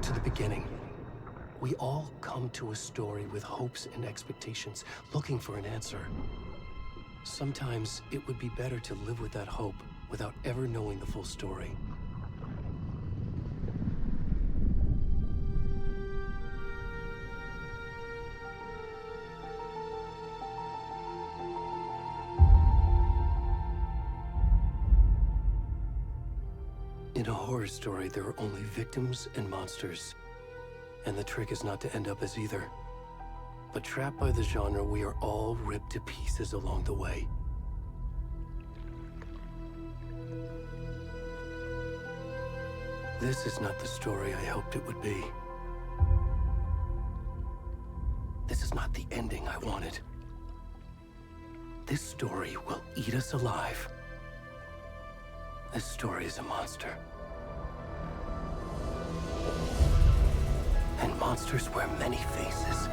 back to the beginning. We all come to a story with hopes and expectations, looking for an answer. Sometimes it would be better to live with that hope without ever knowing the full story. In a horror story, there are only victims and monsters. And the trick is not to end up as either. But trapped by the genre, we are all ripped to pieces along the way. This is not the story I hoped it would be. This is not the ending I wanted. This story will eat us alive. This story is a monster. And monsters wear many faces.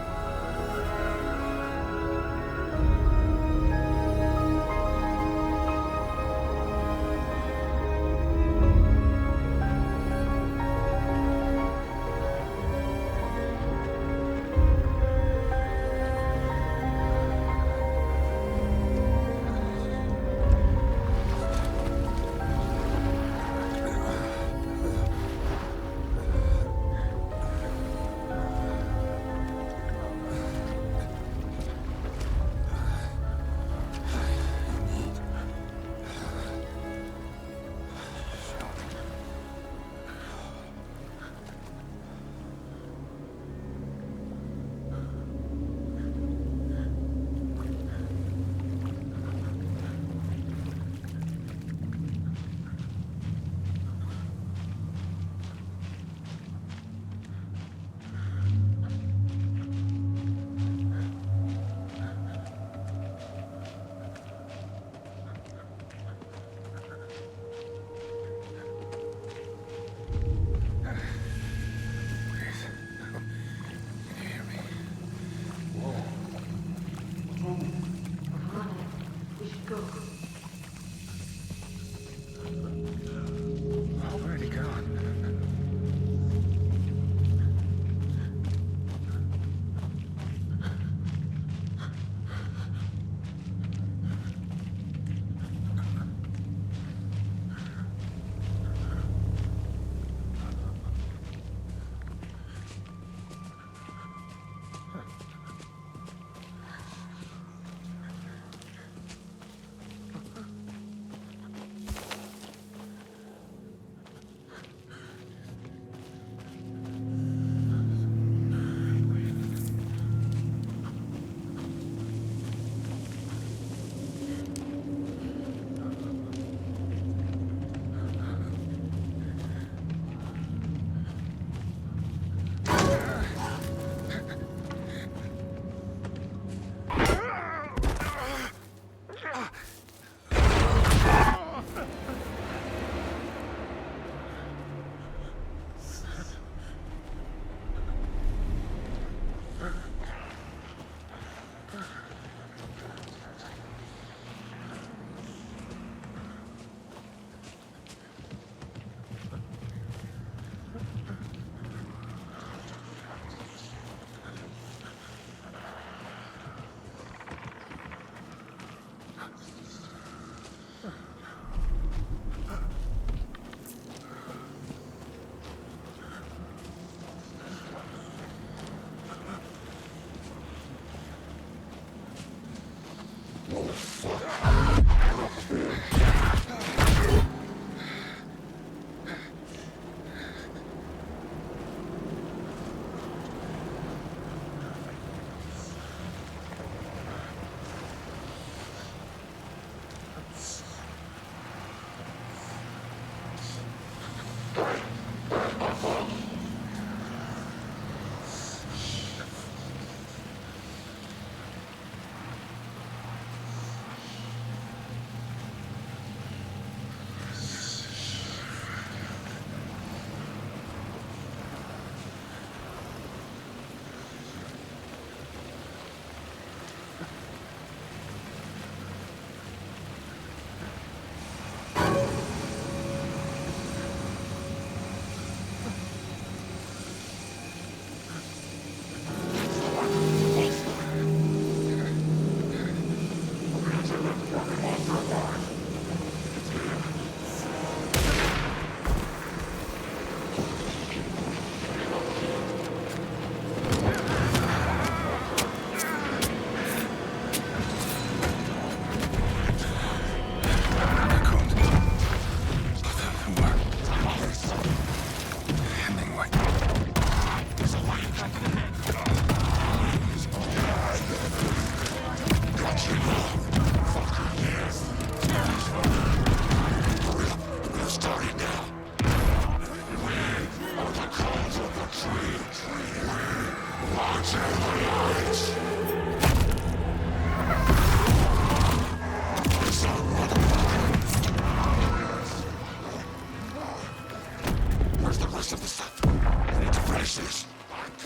Where's the rest of the stuff? I need to finish this. What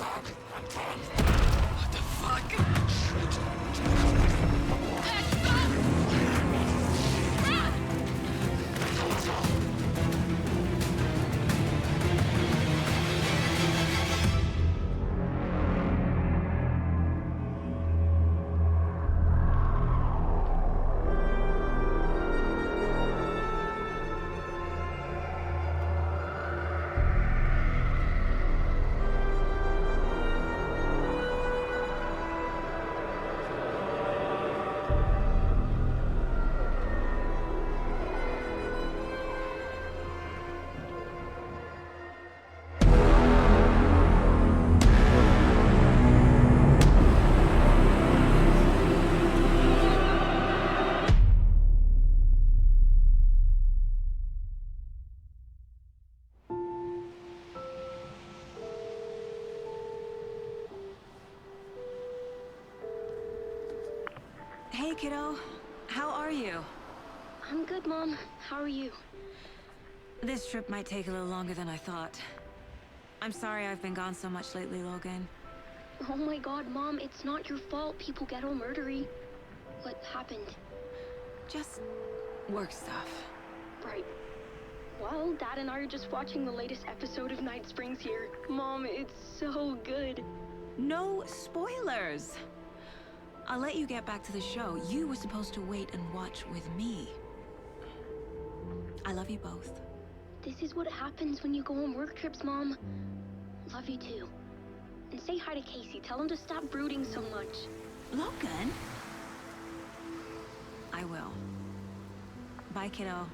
the fuck? Hey, kiddo. How are you? I'm good, Mom. How are you? This trip might take a little longer than I thought. I'm sorry I've been gone so much lately, Logan. Oh my god, Mom, it's not your fault people get all murdery. What happened? Just work stuff. Right. Well, Dad and I are just watching the latest episode of Night Springs here. Mom, it's so good. No spoilers! I'll let you get back to the show. You were supposed to wait and watch with me. I love you both. This is what happens when you go on work trips, Mom. Love you too. And say hi to Casey. Tell him to stop brooding so much. Logan? I will. Bye, kiddo.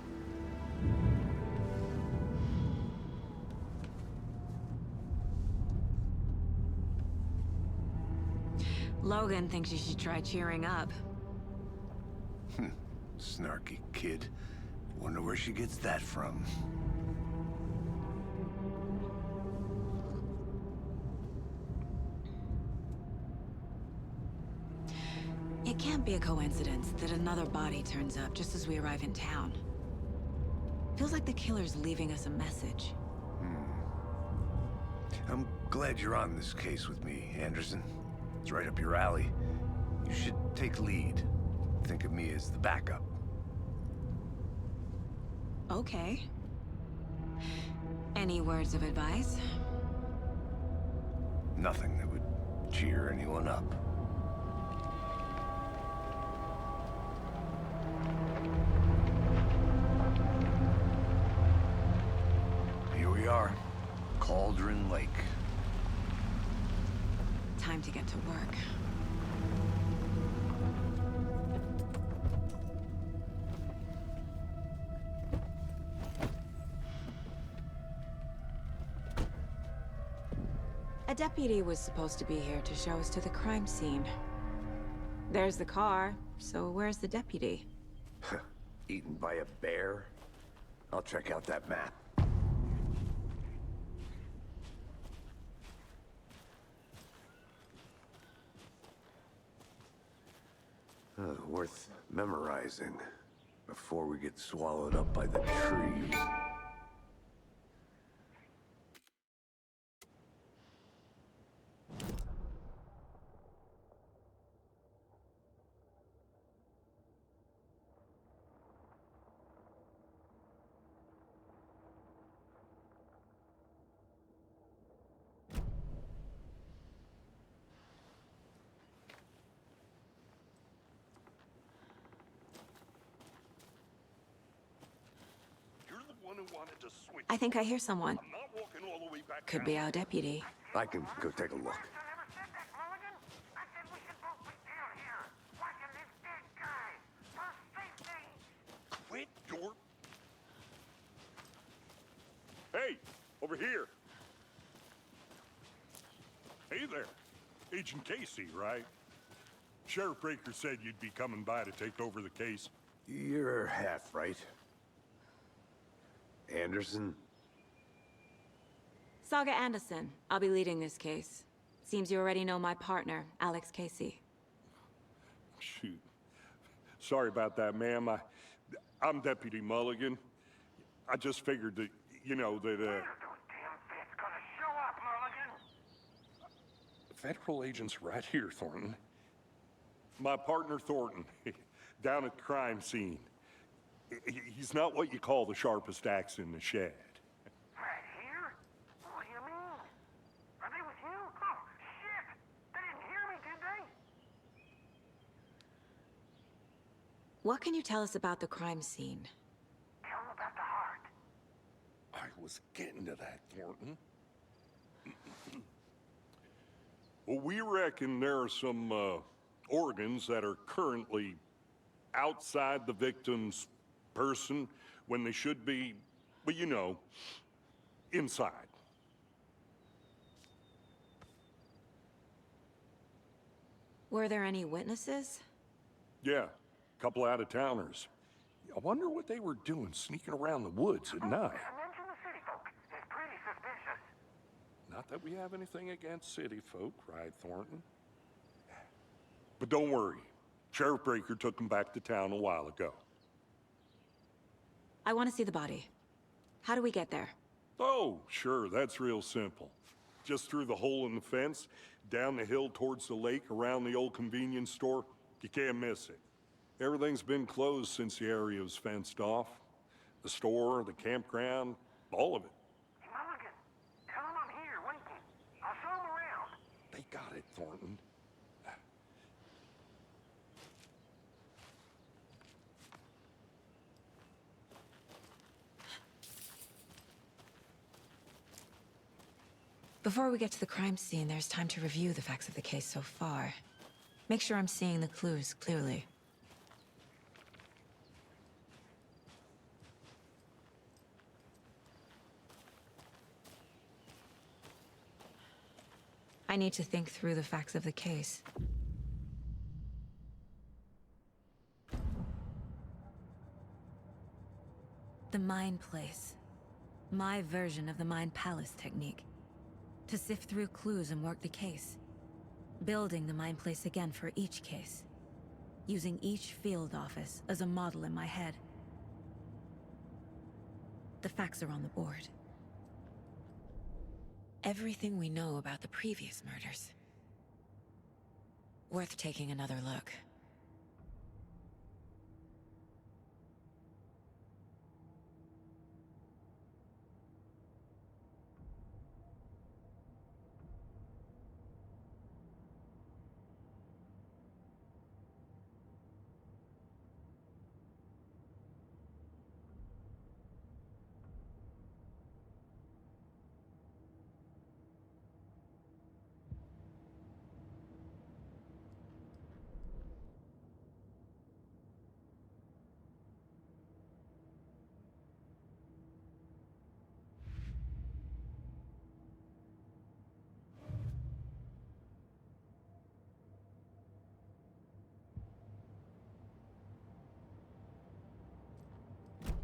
Logan thinks you should try cheering up. Snarky kid. Wonder where she gets that from. It can't be a coincidence that another body turns up just as we arrive in town. Feels like the killer's leaving us a message. I'm glad you're on this case with me, Anderson. It's right up your alley. You should take lead. Think of me as the backup. Okay. Any words of advice? Nothing that would cheer anyone up. Here we are. Cauldron Lake. Time to get to work. A deputy was supposed to be here to show us to the crime scene. There's the car, so where's the deputy? Eaten by a bear? I'll check out that map. Worth memorizing before we get swallowed up by the trees. I think I hear someone. Could be our deputy. I can go take a look. Quit your... Hey, over here. Hey there. Agent Casey, right? Sheriff Breaker said you'd be coming by to take over the case. You're half right. Anderson? Saga Anderson. I'll be leading this case. Seems you already know my partner, Alex Casey. Shoot. Sorry about that, ma'am. I'm Deputy Mulligan. I just figured that, you know, that, Those damn feds gonna show up, Mulligan! Federal agents right here, Thornton. My partner, Thornton, down at the crime scene. He's not what you call the sharpest axe in the shed. Right here? What do you mean? Are they with you? Oh, shit! They didn't hear me, did they? What can you tell us about the crime scene? Tell them about the heart. I was getting to that, Thornton. Well, we reckon there are some organs that are currently outside the victim's person when they should be, well, you know, inside. Were there any witnesses? Yeah, a couple out-of-towners. I wonder what they were doing sneaking around the woods at night. Mention the city folk. It's pretty suspicious. Not that we have anything against city folk, right, Thornton? But don't worry. Sheriff Breaker took him back to town a while ago. I want to see the body. How do we get there? Oh, sure, that's real simple. Just through the hole in the fence, down the hill towards the lake, around the old convenience store. You can't miss it. Everything's been closed since the area was fenced off. The store, the campground, all of it. Hey, Mulligan, tell them I'm here, waiting. I'll show them around. They got it, Thornton. Before we get to the crime scene, there's time to review the facts of the case so far. Make sure I'm seeing the clues clearly. I need to think through the facts of the case. The Mind Place. My version of the Mind Palace technique. To sift through clues and work the case. Building the Mind Place again for each case. Using each field office as a model in my head. The facts are on the board. Everything we know about the previous murders. Worth taking another look.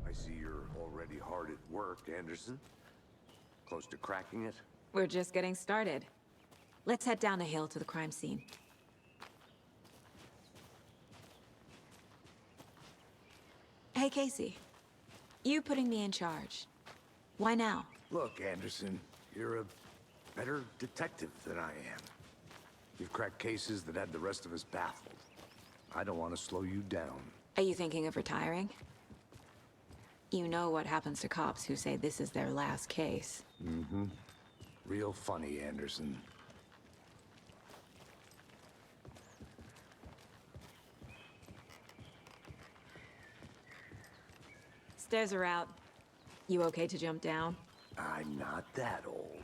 I see you're already hard at work, Anderson. Close to cracking it? We're just getting started. Let's head down a hill to the crime scene. Hey, Casey. You putting me in charge. Why now? Look, Anderson, you're a better detective than I am. You've cracked cases that had the rest of us baffled. I don't want to slow you down. Are you thinking of retiring? You know what happens to cops who say this is their last case. Mm-hmm. Real funny, Anderson. Stairs are out. You okay to jump down? I'm not that old.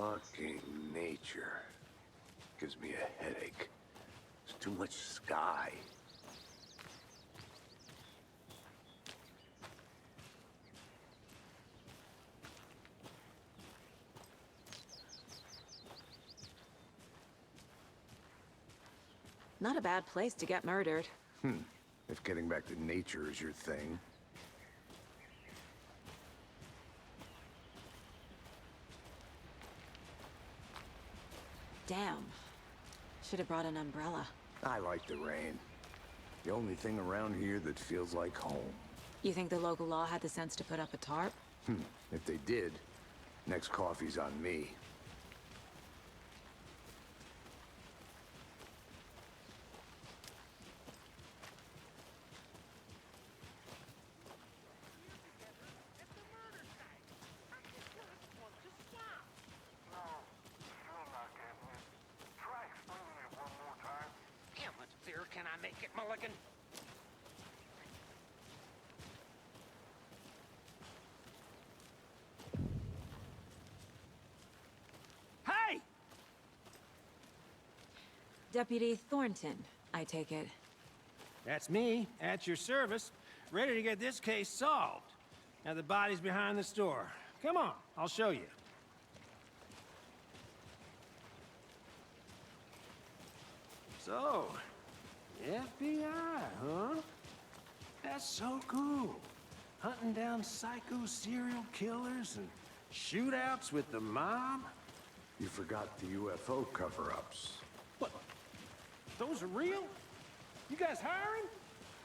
Fucking nature. Gives me a headache. There's too much sky. Not a bad place to get murdered. If getting back to nature is your thing. Damn. Should have brought an umbrella. I like the rain. The only thing around here that feels like home. You think the local law had the sense to put up a tarp? If they did, next coffee's on me. How much clearer can I make it, Mulligan? Hey! Deputy Thornton, I take it. That's me, at your service, ready to get this case solved. Now the body's behind the store. Come on, I'll show you. So, FBI, huh? That's so cool. Hunting down psycho serial killers and shootouts with the mob. You forgot the UFO cover-ups. What? Those are real? You guys hiring?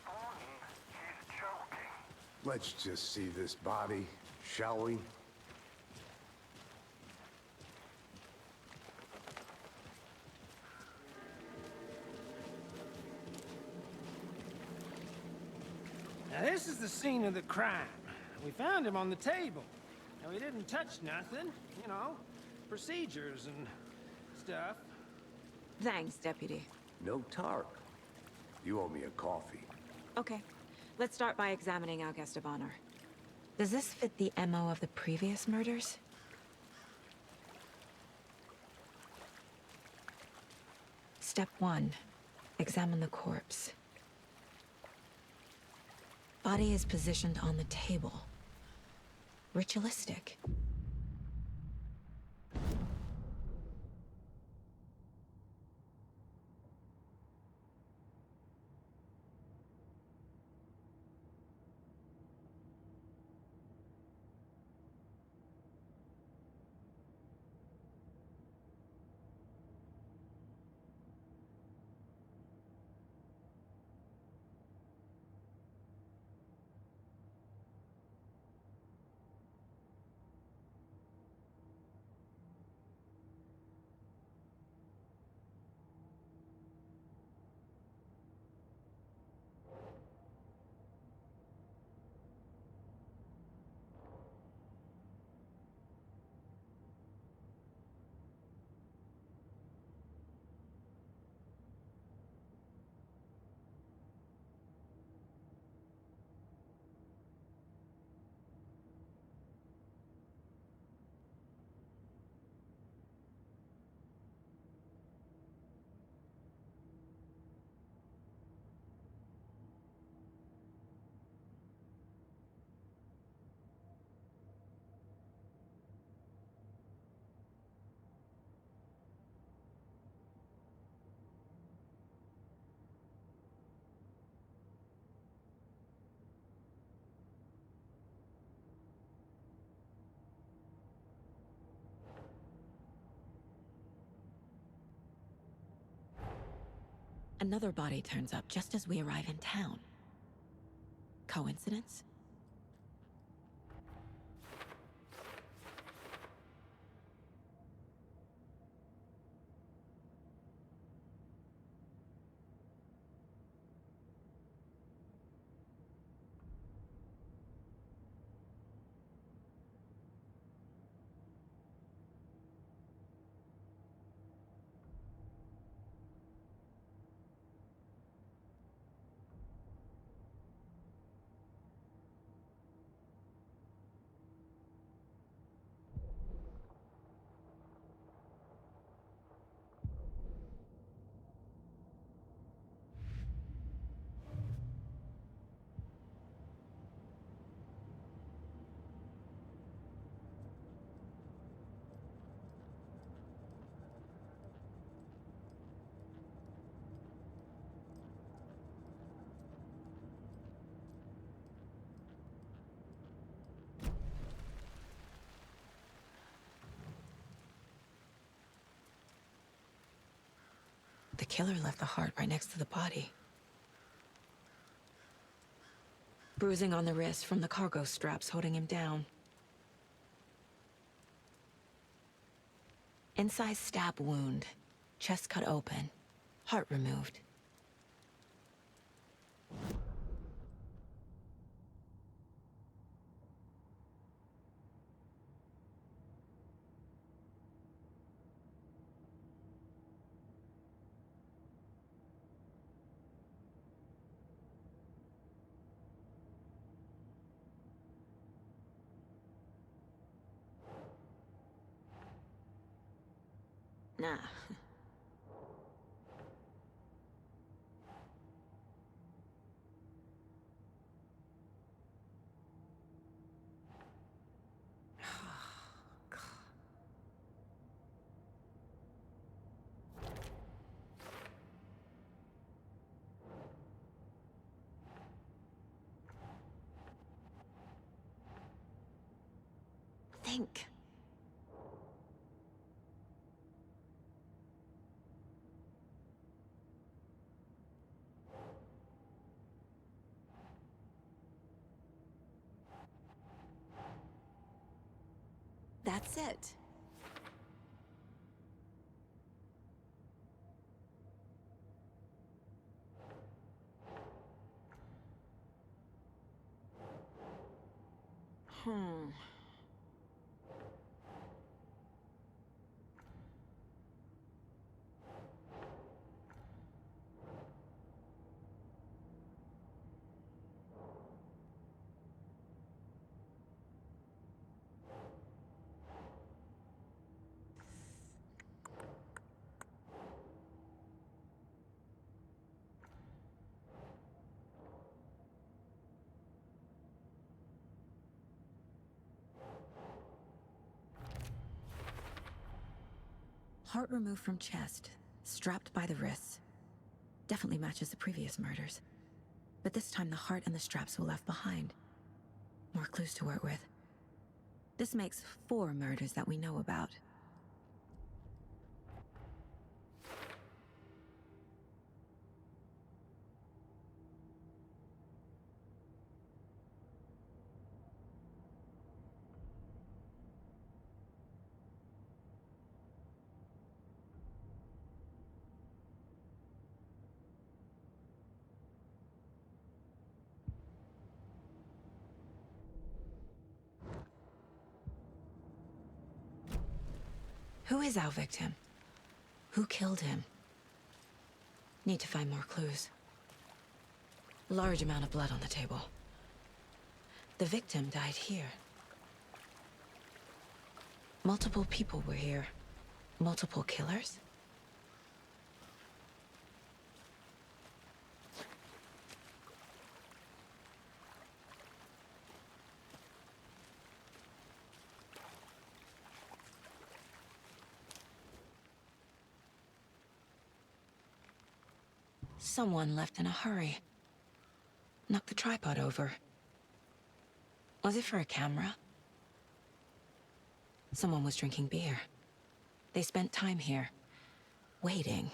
He's joking. Let's just see this body, shall we? Now this is the scene of the crime. We found him on the table. Now he didn't touch nothing, you know, procedures and stuff. Thanks, Deputy. No tarp. You owe me a coffee. Okay. Let's start by examining our guest of honor. Does this fit the MO of the previous murders? Step 1. Examine the corpse. Body is positioned on the table. Ritualistic. Another body turns up just as we arrive in town. Coincidence? killer left the heart right next to the body. Bruising on the wrist from the cargo straps holding him down. Inside stab wound, chest cut open, heart removed. Nah. Think. That's it. Heart removed from chest, strapped by the wrists. Definitely matches the previous murders. But this time the heart and the straps were left behind. More clues to work with. This makes 4 murders that we know about. Who is our victim? Who killed him? Need to find more clues. Large amount of blood on the table. The victim died here. Multiple people were here. Multiple killers? Someone left in a hurry. Knocked the tripod over. Was it for a camera? Someone was drinking beer. They spent time here, waiting.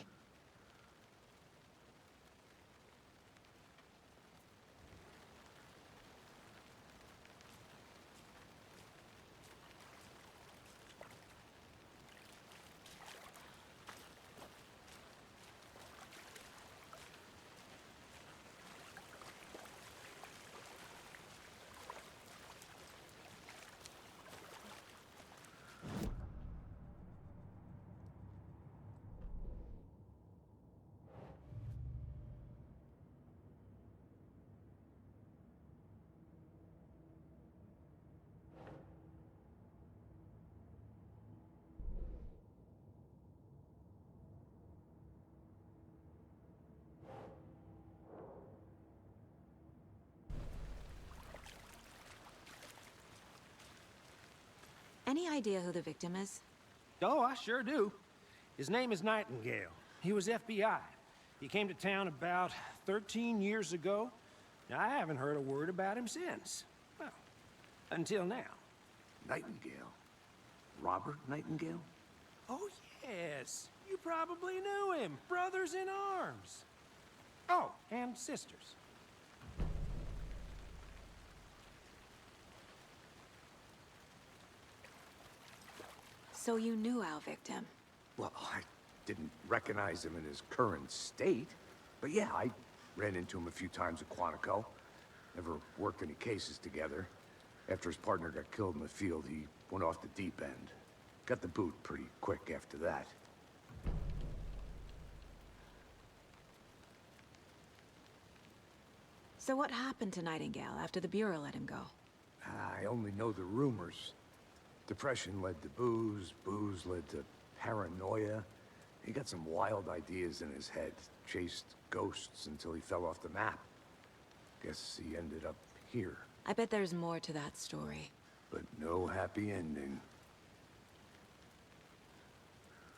Any idea who the victim is? Oh, I sure do. His name is Nightingale. He was FBI. He came to town about 13 years ago. Now, I haven't heard a word about him since. Well, until now. Nightingale? Robert Nightingale? Oh, yes. You probably knew him. Brothers in arms. Oh, and sisters. So you knew our victim? Well, I didn't recognize him in his current state. But yeah, I ran into him a few times at Quantico. Never worked any cases together. After his partner got killed in the field, he went off the deep end. Got the boot pretty quick after that. So what happened to Nightingale after the Bureau let him go? I only know the rumors. Depression led to booze, booze led to paranoia. He got some wild ideas in his head, chased ghosts until he fell off the map. Guess he ended up here. I bet there's more to that story. But no happy ending.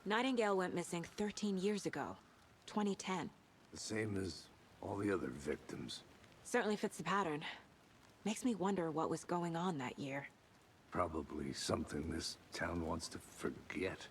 Nightingale went missing 13 years ago, 2010. The same as all the other victims. Certainly fits the pattern. Makes me wonder what was going on that year. Probably something this town wants to forget.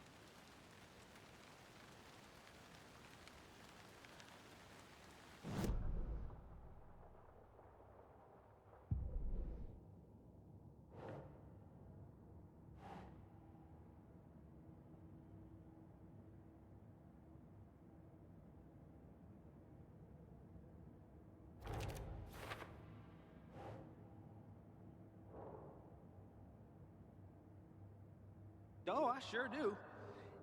Oh, I sure do.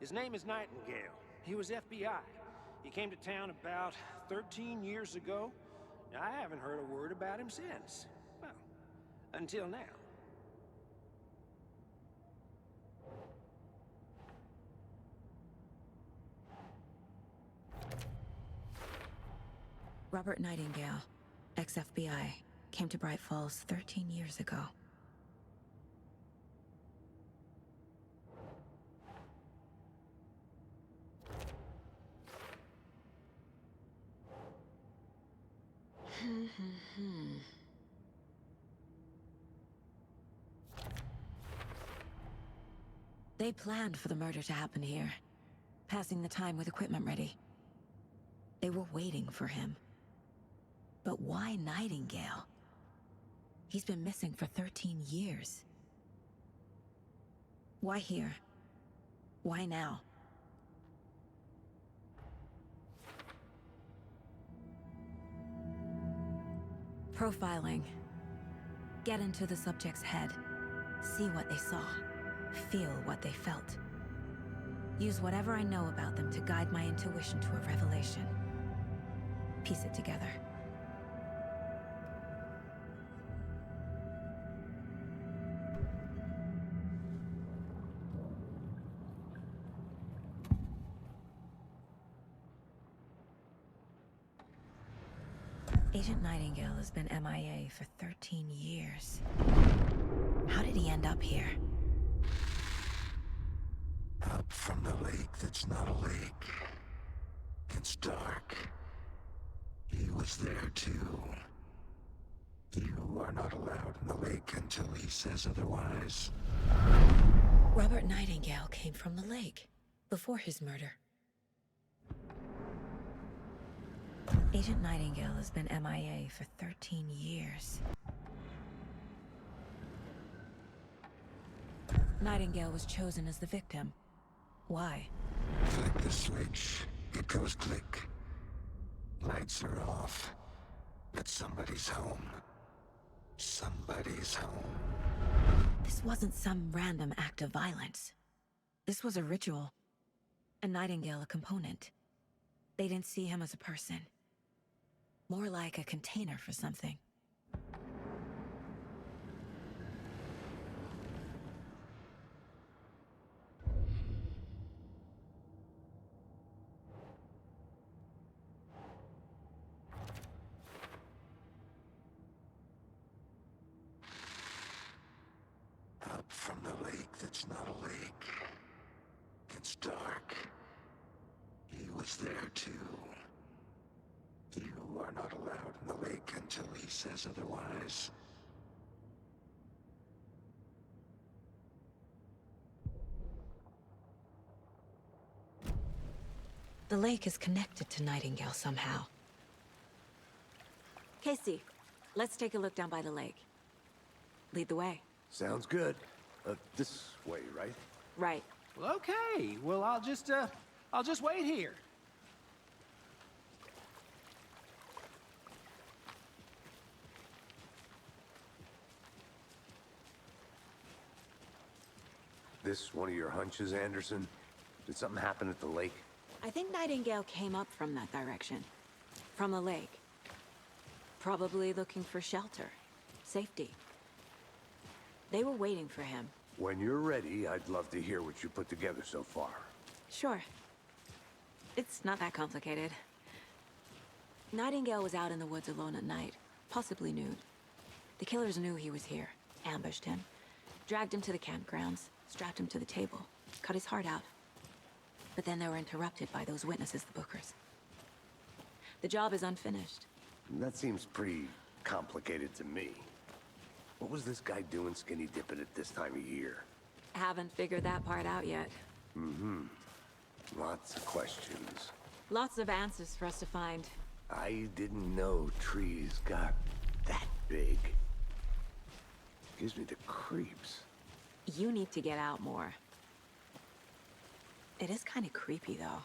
His name is Nightingale. He was FBI. He came to town about 13 years ago. Now, I haven't heard a word about him since. Well, until now. Robert Nightingale, ex-FBI, came to Bright Falls 13 years ago. They planned for the murder to happen here, passing the time with equipment ready. They were waiting for him. But why Nightingale? He's been missing for 13 years. Why here? Why now? Profiling. Get into the subject's head. See what they saw. Feel what they felt. Use whatever I know about them to guide my intuition to a revelation. Piece it together. Agent Nightingale has been MIA for 13 years. How did he end up here? Up from the lake that's not a lake. It's dark. He was there too. You are not allowed in the lake until he says otherwise. Robert Nightingale came from the lake, before his murder. Agent Nightingale has been MIA for 13 years. Nightingale was chosen as the victim. Why? Flick the switch. It goes click. Lights are off. But somebody's home. Somebody's home. This wasn't some random act of violence. This was a ritual. And Nightingale a component. They didn't see him as a person. More like a container for something. Up from the lake that's not a lake. It's dark. He was there too. You are not allowed in the lake until he says otherwise. The lake is connected to Nightingale somehow. Casey, let's take a look down by the lake. Lead the way. Sounds good. This way, right? Right. Well, okay. Well, I'll just wait here. This one of your hunches, Anderson? Did something happen at the lake? I think Nightingale came up from that direction. From the lake. Probably looking for shelter. Safety. They were waiting for him. When you're ready, I'd love to hear what you put together so far. Sure. It's not that complicated. Nightingale was out in the woods alone at night, possibly nude. The killers knew he was here, ambushed him, dragged him to the campgrounds, strapped him to the table, cut his heart out. But then they were interrupted by those witnesses, the Bookers. The job is unfinished. That seems pretty complicated to me. What was this guy doing skinny dipping at this time of year? Haven't figured that part out yet. Lots of questions. Lots of answers for us to find. I didn't know trees got that big. Gives me the creeps. You need to get out more. It is kind of creepy, though.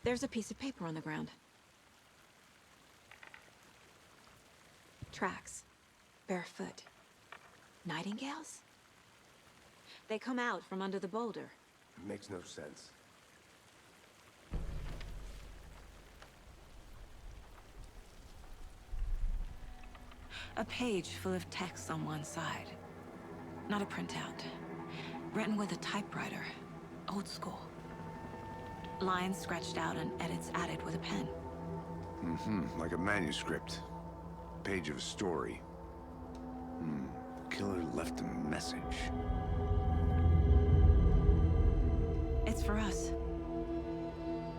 There's a piece of paper on the ground. Tracks. Barefoot. Nightingales? They come out from under the boulder. Makes no sense. A page full of text on one side. Not a printout. Written with a typewriter. Old school. Lines scratched out and edits added with a pen. Like a manuscript. Page of a story. Killer left a message. It's for us.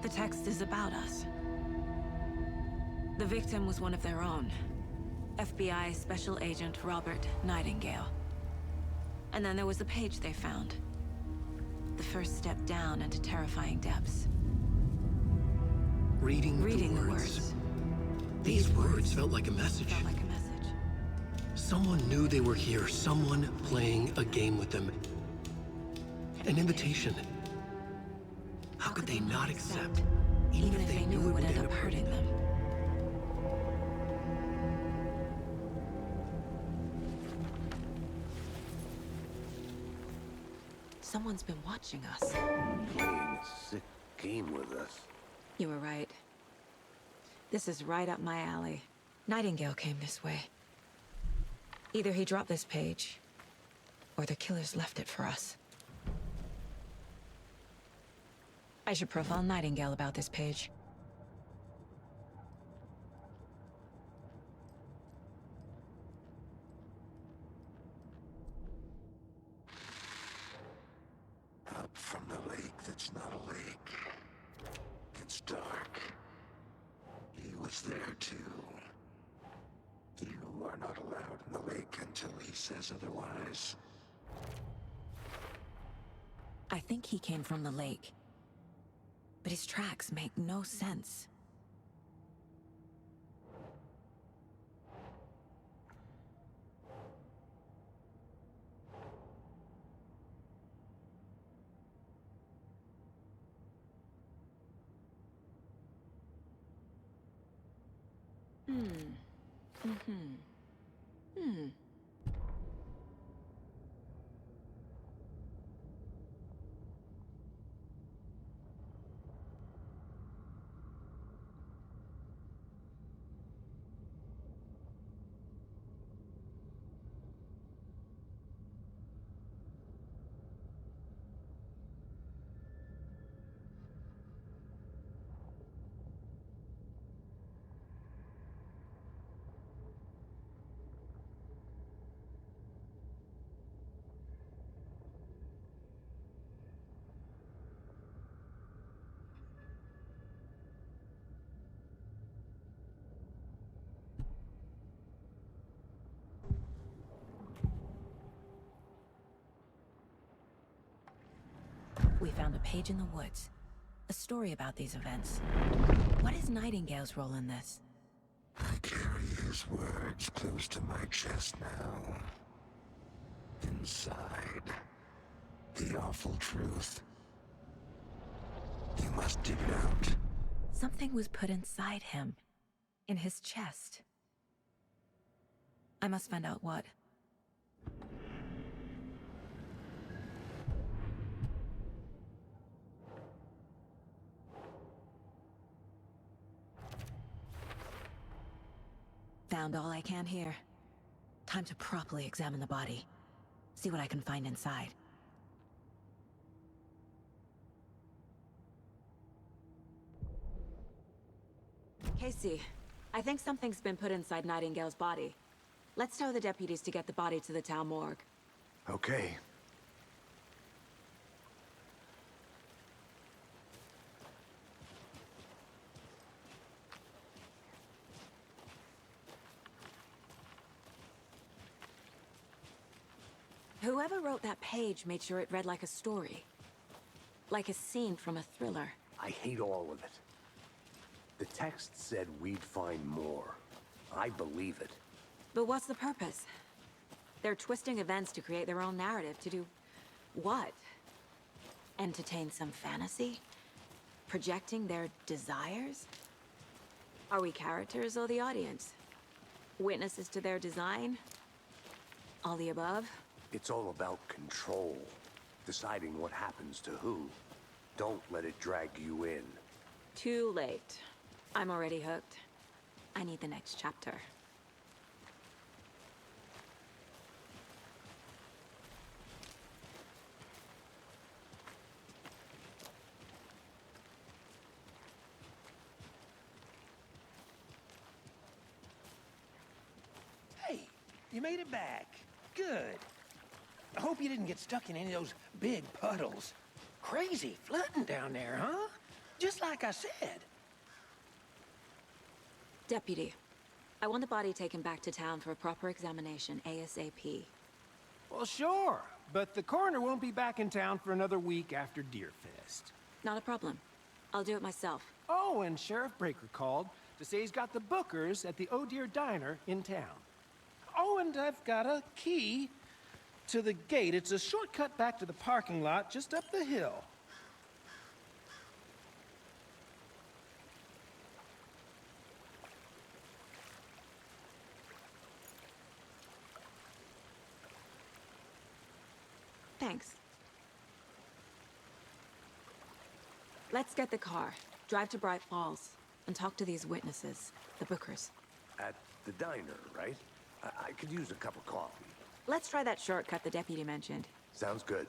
The text is about us. The victim was one of their own. FBI Special Agent Robert Nightingale. And then there was the page they found. The first step down into terrifying depths. Reading the words. words. These words felt like a message. Felt like a message. Someone knew they were here. Someone playing a game with them. An invitation. How could they not accept? Even if they knew it would end up hurting them. Someone's been watching us. Playing a sick game with us. You were right. This is right up my alley. Nightingale came this way. Either he dropped this page, or the killers left it for us. I should profile Nightingale about this page. Up from the lake that's not a lake. It's dark. He was there too. You are not allowed in the lake until he says otherwise. I think he came from the lake. But his tracks make no sense. found a page in the woods. A story about these events. What is Nightingale's role in this? I carry his words close to my chest now. Inside, the awful truth. You must dig it out. Something was put inside him. In his chest. I must find out what. Found all I can here. Time to properly examine the body. See what I can find inside. Casey, I think something's been put inside Nightingale's body. Let's tell the deputies to get the body to the town morgue. Okay. Whoever wrote that page made sure it read like a story. Like a scene from a thriller. I hate all of it. The text said we'd find more. I believe it. But what's the purpose? They're twisting events to create their own narrative. To do what? Entertain some fantasy? Projecting their desires? Are we characters or the audience? Witnesses to their design? All the above? It's all about control. Deciding what happens to who. Don't let it drag you in. Too late. I'm already hooked. I need the next chapter. Hey, you made it back. Good. I hope you didn't get stuck in any of those big puddles. Crazy flooding down there, huh? Just like I said. Deputy, I want the body taken back to town for a proper examination ASAP. Well, sure. But the coroner won't be back in town for another week after Deerfest. Not a problem. I'll do it myself. Oh, and Sheriff Breaker called to say he's got the bookers at the Oh Dear Diner in town. Oh, and I've got a key to the gate. It's a shortcut back to the parking lot just up the hill. Thanks. Let's get the car, drive to Bright Falls, and talk to these witnesses, the bookers. At the diner, right? I could use a cup of coffee. Let's try that shortcut the deputy mentioned. Sounds good.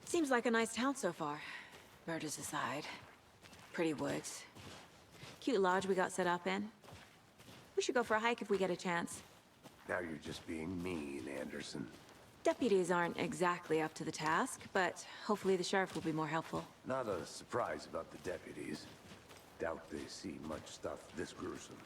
Seems like a nice town so far. Murders aside. Pretty woods. Cute lodge we got set up in. We should go for a hike if we get a chance. Now you're just being mean, Anderson. Deputies aren't exactly up to the task, but hopefully the sheriff will be more helpful. Not a surprise about the deputies. Doubt they see much stuff this gruesome.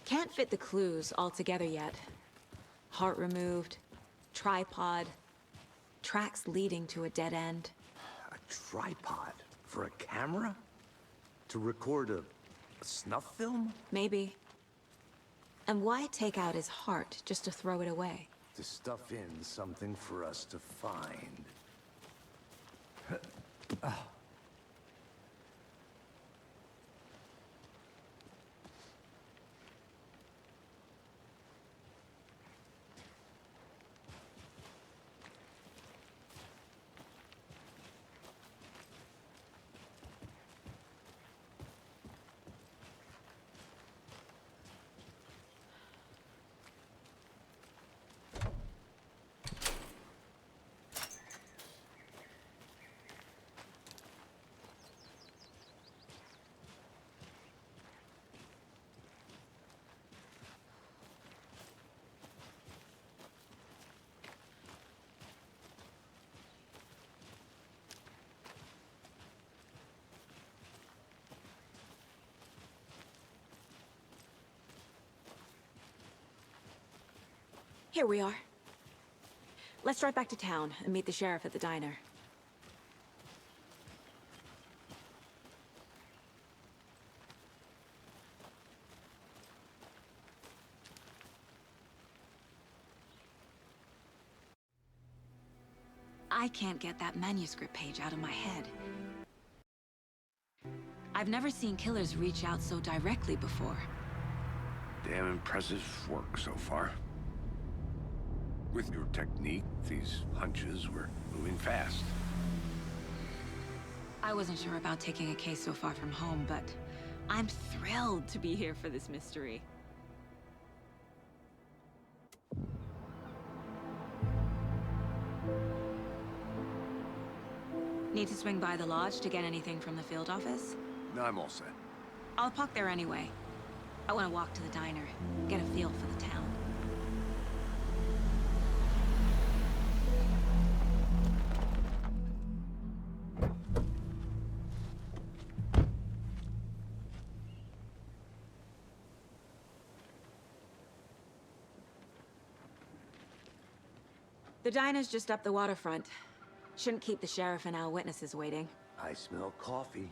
Can't fit the clues all together yet. Heart removed, tripod, tracks leading to a dead end. A tripod? For a camera? To record a snuff film? Maybe. And why take out his heart just to throw it away? To stuff in something for us to find. Here we are. Let's drive back to town and meet the sheriff at the diner. I can't get that manuscript page out of my head. I've never seen killers reach out so directly before. Damn impressive work so far. With your technique, these hunches were moving fast. I wasn't sure about taking a case so far from home, but I'm thrilled to be here for this mystery. Need to swing by the lodge to get anything from the field office? No, I'm all set. I'll park there anyway. I want to walk to the diner, get a feel for the town. The diner's just up the waterfront. Shouldn't keep the sheriff and our witnesses waiting. I smell coffee.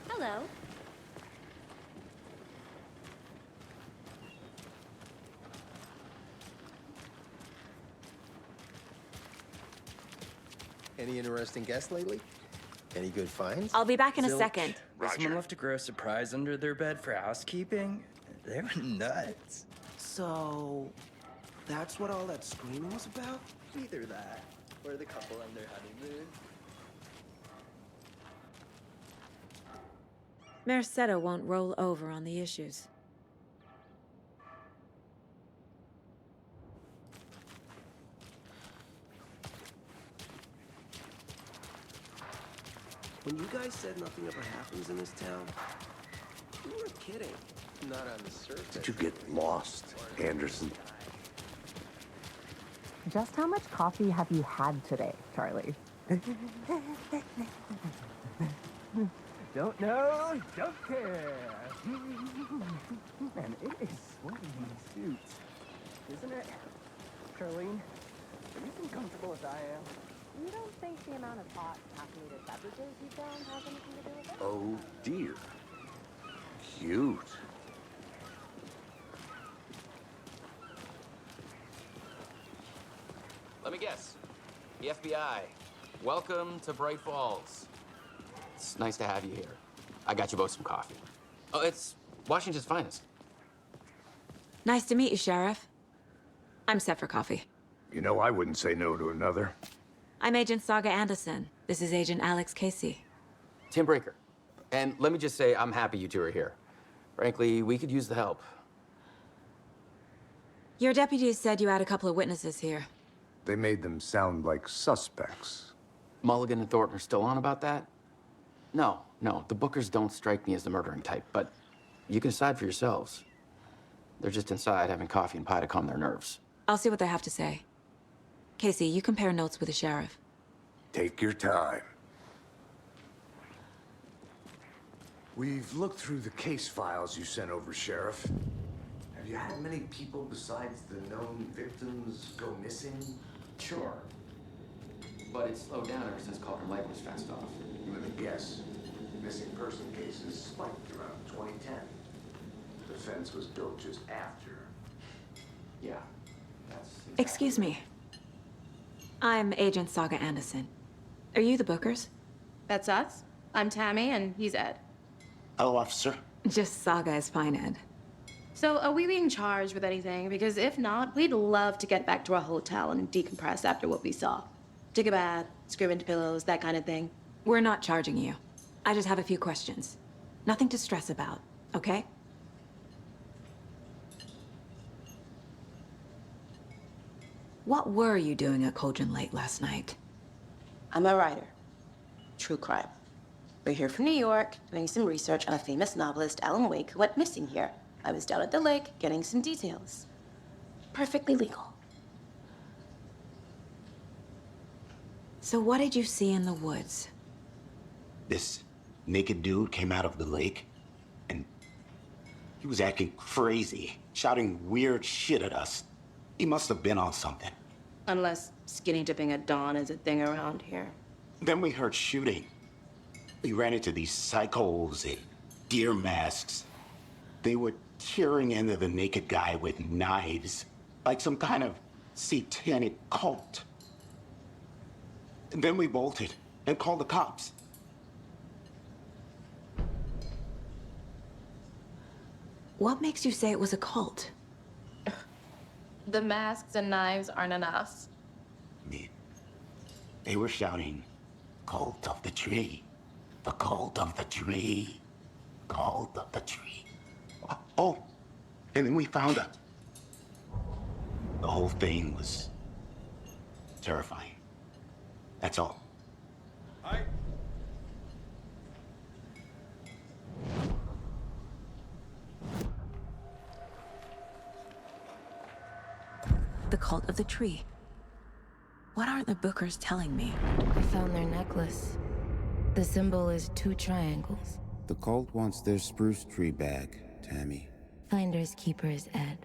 Hello. Any interesting guests lately? Any good finds? I'll be back in a Zilch. second. Someone left to grow a surprise under their bed for housekeeping? They were nuts. So, that's what all that screaming was about? Either that, or the couple on their honeymoon. Merced won't roll over on the issues. When you guys said nothing ever happens in this town, you weren't kidding. Not on the surface. Did you get lost, Anderson? Just how much coffee have you had today, Charlie? Don't know, don't care. Man, it is sweaty in these suits, isn't it? Charlene, are you as comfortable as I am? You don't think the amount of hot, caffeinated beverages you found has anything to do with it? Oh, dear. Cute. Let me guess. The FBI. Welcome to Bright Falls. It's nice to have you here. I got you both some coffee. Oh, it's Washington's finest. Nice to meet you, Sheriff. I'm set for coffee. You know, I wouldn't say no to another. I'm Agent Saga Anderson. This is Agent Alex Casey. Tim Breaker. And let me just say, I'm happy you two are here. Frankly, we could use the help. Your deputies said you had a couple of witnesses here. They made them sound like suspects. Mulligan and Thornton are still on about that? No, the Bookers don't strike me as the murdering type, but you can decide for yourselves. They're just inside having coffee and pie to calm their nerves. I'll see what they have to say. Casey, you compare notes with the sheriff. Take your time. We've looked through the case files you sent over, Sheriff. Have you had many people besides the known victims go missing? Sure. But it's slowed down ever since Calkin Lake was fenced off. Let me guess. Missing person cases spiked around 2010. The fence was built just after. Yeah, that's exactly Excuse me. I'm Agent Saga Anderson. Are you the Bookers? That's us. I'm Tammy, and he's Ed. Hello, officer. Just Saga is fine, Ed. So, are we being charged with anything? Because if not, we'd love to get back to our hotel and decompress after what we saw. Take a bath, scream into pillows, that kind of thing. We're not charging you. I just have a few questions. Nothing to stress about, okay? What were you doing at Cauldron Lake last night? I'm a writer. True crime. We're here from New York, doing some research on a famous novelist, Alan Wake, who went missing here. I was down at the lake getting some details. Perfectly legal. So what did you see in the woods? This naked dude came out of the lake, and he was acting crazy, shouting weird shit at us. He must have been on something. Unless skinny dipping at dawn is a thing around here. Then we heard shooting. We ran into these psychos in deer masks. They were tearing into the naked guy with knives, like some kind of satanic cult. And then we bolted and called the cops. What makes you say it was a cult? The masks and knives aren't enough. They were shouting, "Cult of the tree, the cult of the tree, cult of the tree." Oh, and then we found out. The whole thing was terrifying. That's all. The cult of the tree. What aren't the Bookers telling me? I found their necklace. The symbol is 2 triangles. The cult wants their spruce tree back, Tammy. Finders keepers, Ed.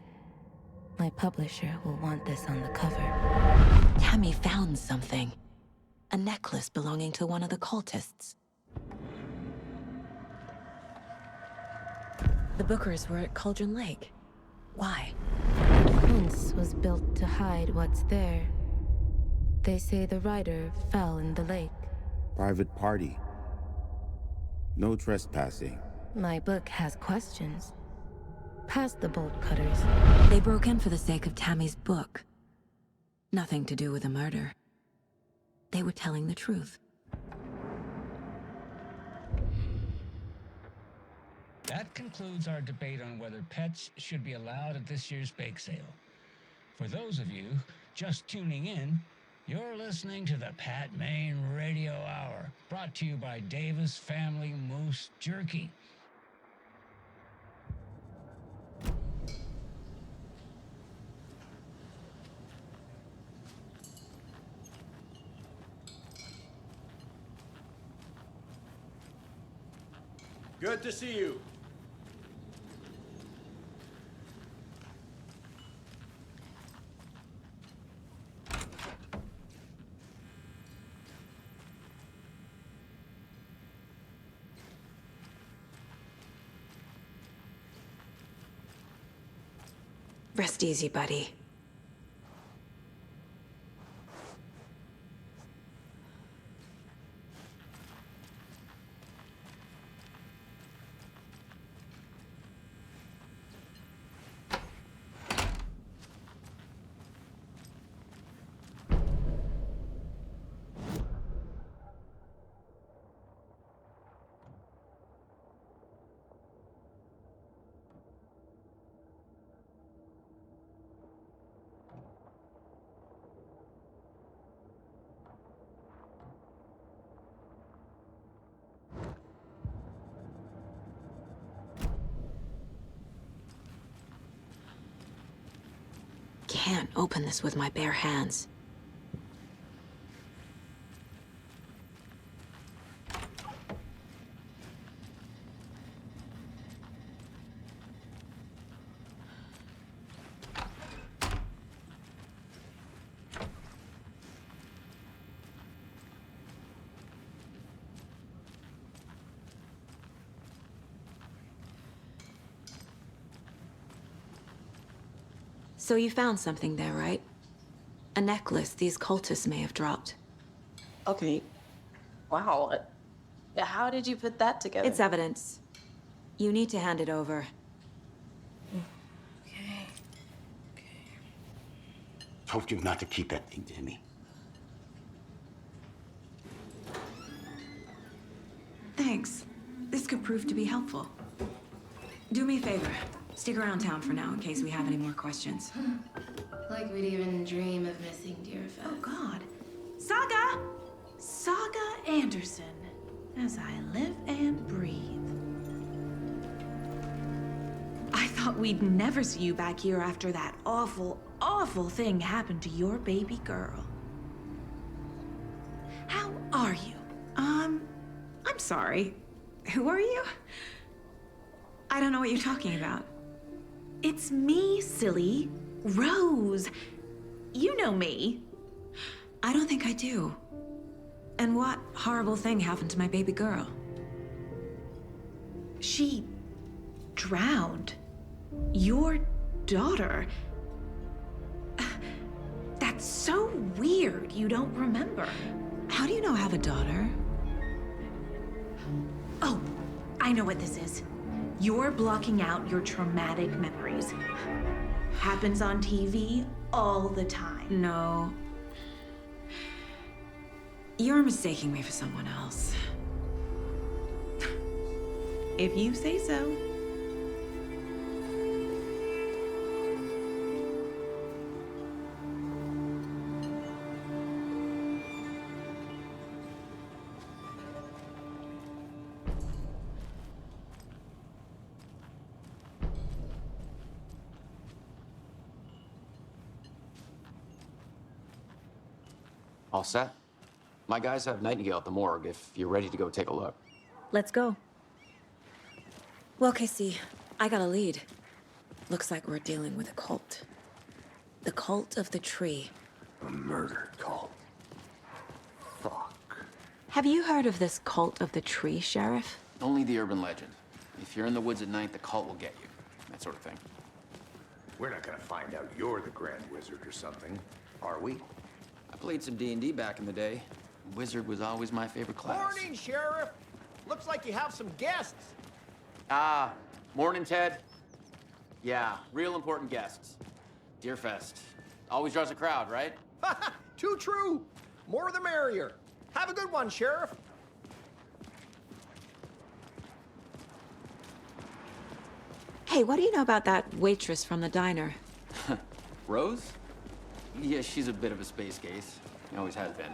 My publisher will want this on the cover. Tammy found something. A necklace belonging to one of the cultists. The Bookers were at Cauldron Lake. Why? Fence was built to hide what's there. They say the rider fell in the lake. Private party. No trespassing. My book has questions. Past the bolt cutters. They broke in for the sake of Tammy's book. Nothing to do with a murder. They were telling the truth. That concludes our debate on whether pets should be allowed at this year's bake sale. For those of you just tuning in, you're listening to the Pat Maine Radio Hour, brought to you by Davis Family Moose Jerky. Good to see you. Rest easy, buddy. Can't open this with my bare hands. So you found something there, right? A necklace these cultists may have dropped. Okay. Wow. How did you put that together? It's evidence. You need to hand it over. Okay. Told you not to keep that thing, Timmy. Thanks. This could prove to be helpful. Do me a favor. Stick around town for now in case we have any more questions. Like we'd even dream of missing dear Fez. Oh, God. Saga! Saga Anderson. As I live and breathe. I thought thought we'd never see you back here after that awful, awful thing happened to your baby girl. How are you? I'm sorry. Who are you? I don't know what you're talking about. It's me, silly. Rose. You know me. I don't think I do. And what horrible thing happened to my baby girl? She drowned. Your daughter. That's so weird you don't remember. How do you know I have a daughter? Oh, I know what this is. You're blocking out your traumatic memories. Happens on TV all the time. No. You're mistaking me for someone else. If you say so. All set? My guys have Nightingale at the morgue if you're ready to go take a look. Let's go. Well, Casey, I got a lead. Looks like we're dealing with a cult. The cult of the tree. A murder cult. Fuck. Have you heard of this cult of the tree, Sheriff? Only the urban legend. If you're in the woods at night, the cult will get you. That sort of thing. We're not gonna find out you're the Grand Wizard or something, are we? I played some D&D back in the day. Wizard was always my favorite class. Morning, Sheriff. Looks like you have some guests. Ah, morning, Ted. Yeah, real important guests. Deerfest. Always draws a crowd, right? Too true. More the merrier. Have a good one, Sheriff. Hey, what do you know about that waitress from the diner? Rose? Yeah, she's a bit of a space case. Always has been.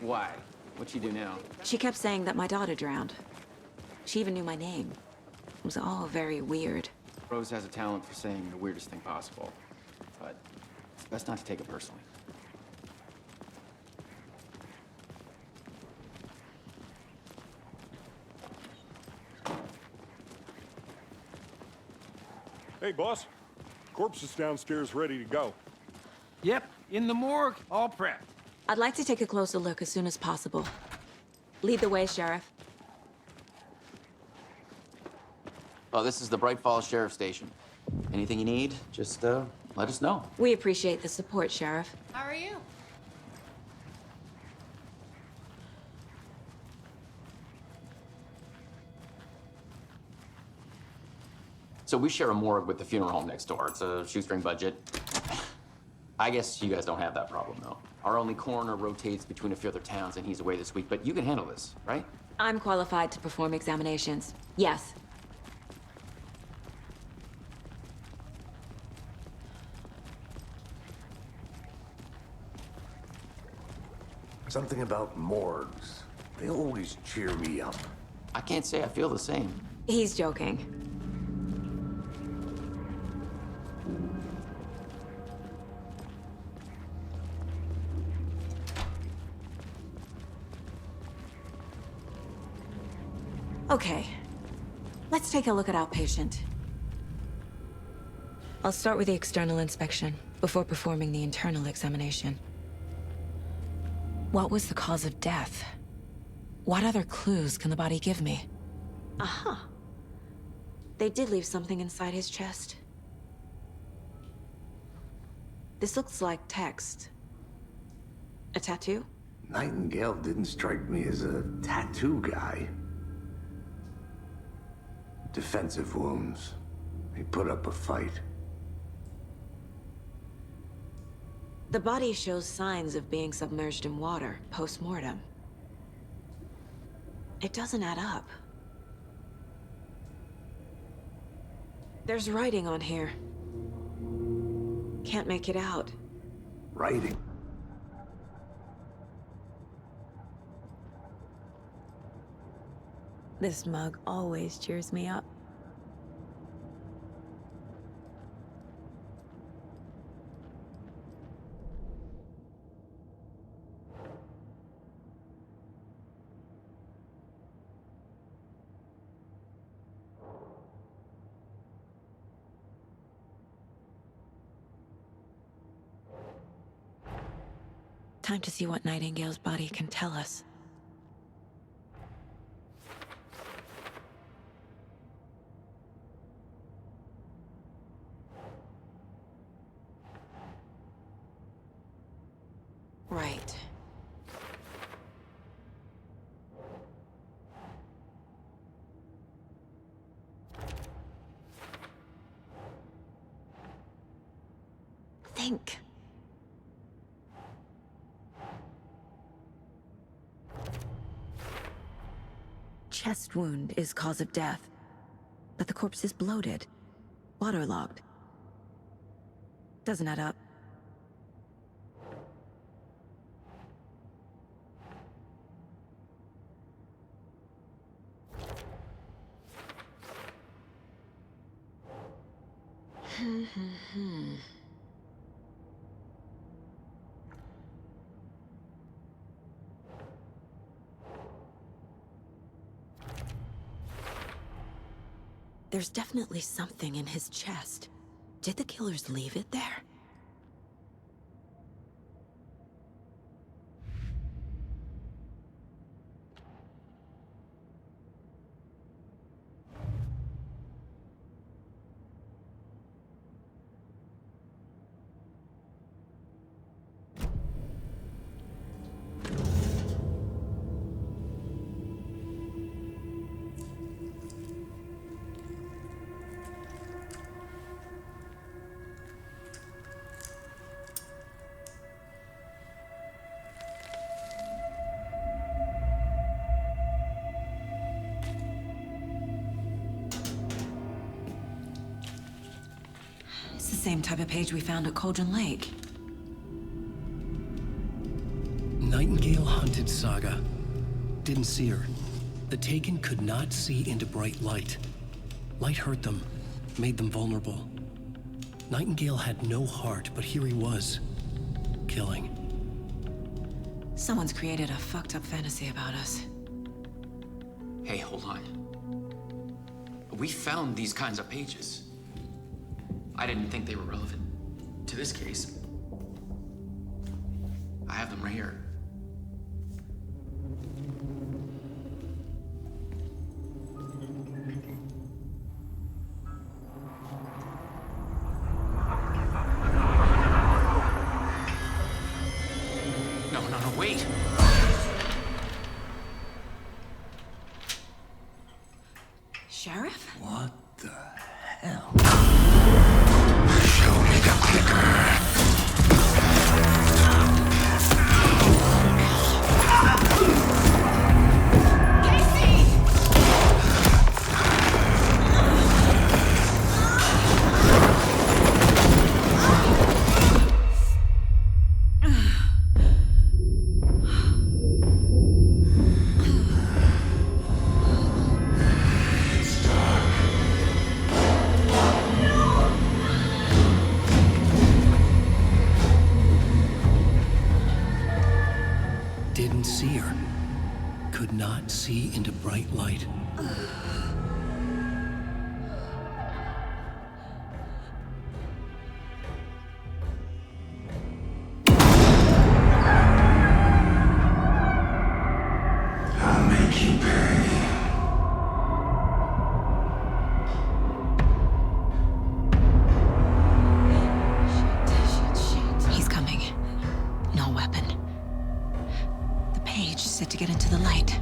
Why? What'd she do now? She kept saying that my daughter drowned. She even knew my name. It was all very weird. Rose has a talent for saying the weirdest thing possible. But it's best not to take it personally. Hey, boss. Corpse is downstairs ready to go. Yep, in the morgue, all prepped. I'd like to take a closer look as soon as possible. Lead the way, Sheriff. Well, this is the Bright Falls Sheriff Station. Anything you need, just let us know. We appreciate the support, Sheriff. How are you? So we share a morgue with the funeral home next door. It's a shoestring budget. I guess you guys don't have that problem, though. Our only coroner rotates between a few other towns, and he's away this week, but you can handle this, right? I'm qualified to perform examinations. Yes. Something about morgues. They always cheer me up. I can't say I feel the same. He's joking. Okay, let's take a look at our patient. I'll start with the external inspection before performing the internal examination. What was the cause of death? What other clues can the body give me? Aha. They did leave something inside his chest. This looks like text. A tattoo? Nightingale didn't strike me as a tattoo guy. Defensive wounds. He put up a fight. The body shows signs of being submerged in water post-mortem. It doesn't add up. There's writing on here. Can't make it out. Writing? This mug always cheers me up. Time to see what Nightingale's body can tell us. Right. Think. Chest wound is cause of death, but the corpse is bloated, waterlogged. Doesn't add up. There's definitely something in his chest. Did the killers leave it there? It's the same type of page we found at Cauldron Lake. Nightingale hunted Saga. Didn't see her. The Taken could not see into bright light. Light hurt them, made them vulnerable. Nightingale had no heart, but here he was, killing. Someone's created a fucked up fantasy about us. Hey, hold on. We found these kinds of pages. I didn't think they were relevant to this case. I have them right here. No, wait! Sheriff? What the hell? Show me the clicker. Didn't see her. Could not see into bright light. I'll make you pay. He's coming. No weapon. The page set to get into the light.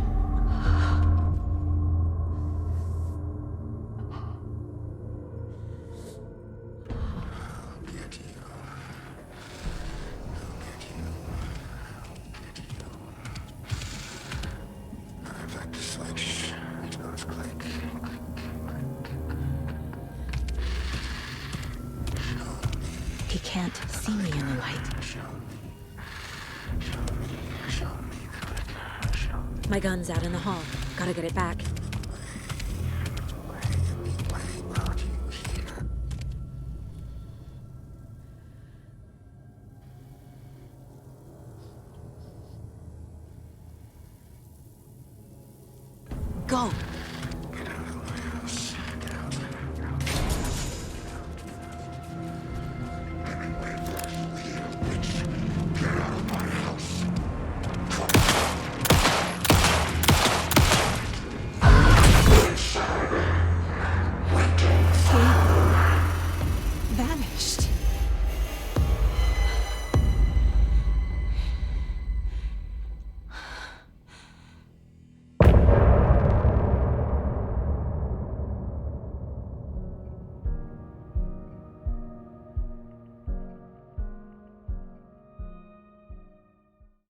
He can't see me in the light. My gun's out in the hall. Gotta get it back. Go!